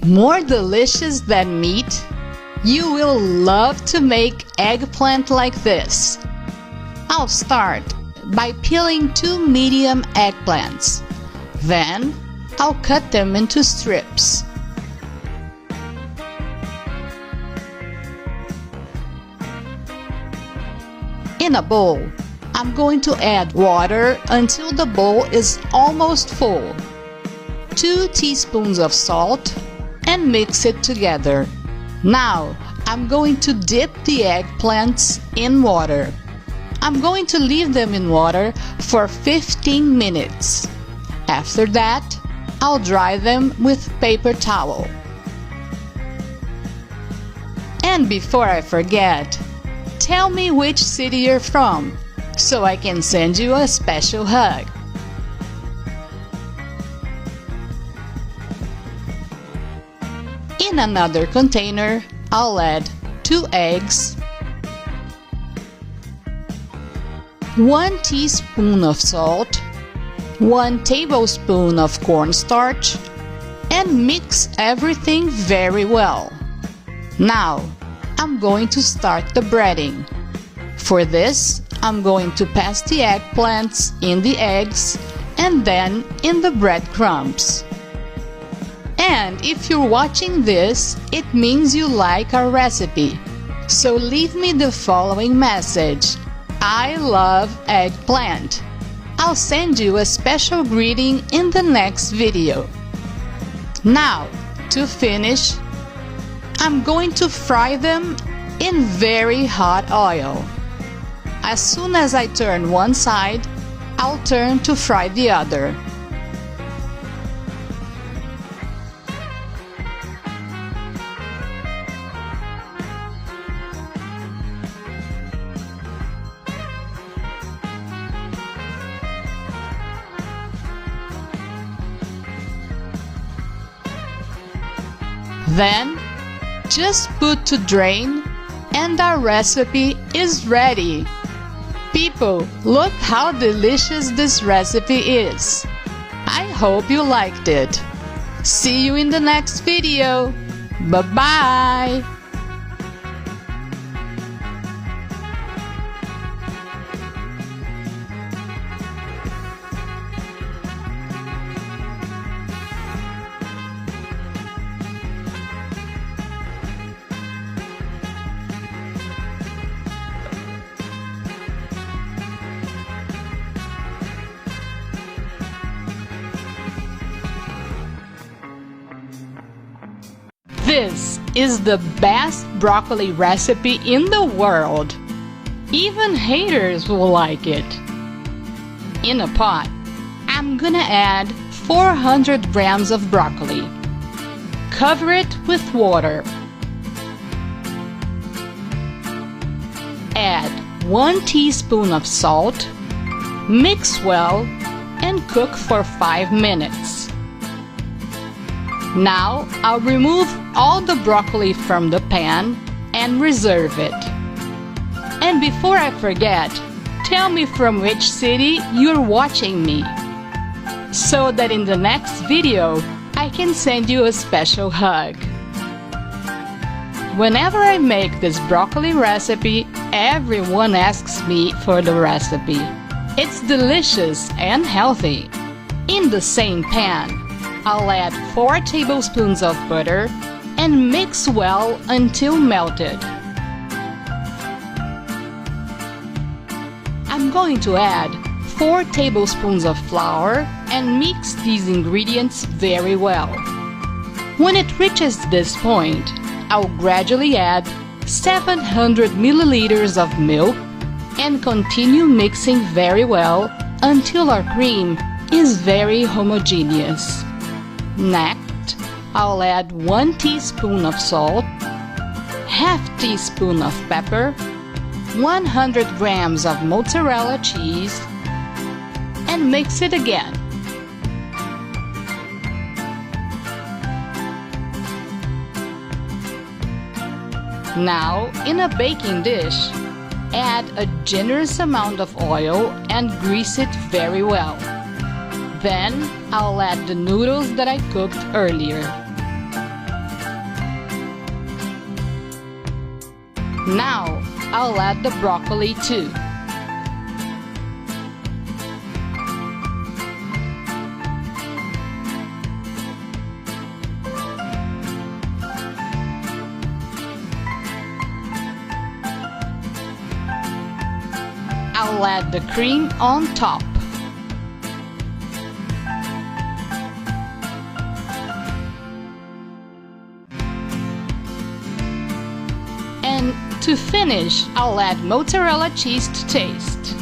More delicious than meat? You will love to make eggplant like this. I'll start by peeling 2 medium eggplants. Then, I'll cut them into strips. In a bowl, I'm going to add water until the bowl is almost full. 2 teaspoons of salt and mix it together. Now, I'm going to dip the eggplants in water. I'm going to leave them in water for 15 minutes. After that, I'll dry them with paper towel. And before I forget, tell me which city you're from, so I can send you a special hug. In another container, I'll add 2 eggs, 1 teaspoon of salt, 1 tablespoon of cornstarch, and mix everything very well. Now, I'm going to start the breading. For this, I'm going to pass the eggplants in the eggs and then in the breadcrumbs. And if you're watching this, it means you like our recipe. So leave me the following message: I love eggplant. I'll send you a special greeting in the next video. Now, to finish, I'm going to fry them in very hot oil. As soon as I turn one side, I'll turn to fry the other. Then, just put to drain and our recipe is ready. People, look how delicious this recipe is. I hope you liked it. See you in the next video. Bye-bye. This is the best broccoli recipe in the world. Even haters will like it. In a pot, I'm gonna add 400 grams of broccoli. Cover it with water. Add 1 teaspoon of salt. Mix well and cook for 5 minutes. Now, I'll remove all the broccoli from the pan and reserve it. And before I forget, tell me from which city you're watching me, so that in the next video, I can send you a special hug. Whenever I make this broccoli recipe, everyone asks me for the recipe. It's delicious and healthy. In the same pan, I'll add 4 tablespoons of butter and mix well until melted. I'm going to add 4 tablespoons of flour and mix these ingredients very well. When it reaches this point, I'll gradually add 700 milliliters of milk and continue mixing very well until our cream is very homogeneous. Next, I'll add 1 teaspoon of salt, half teaspoon of pepper, 100 grams of mozzarella cheese, and mix it again. Now, in a baking dish, add a generous amount of oil and grease it very well. Then, I'll add the noodles that I cooked earlier. Now I'll add the broccoli too. I'll add the cream on top. And to finish, I'll add mozzarella cheese to taste.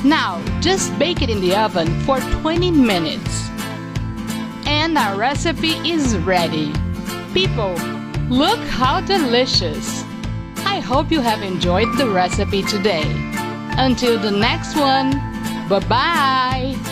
Now, just bake it in the oven for 20 minutes. And our recipe is ready. People, look how delicious! I hope you have enjoyed the recipe today. Until the next one, bye-bye!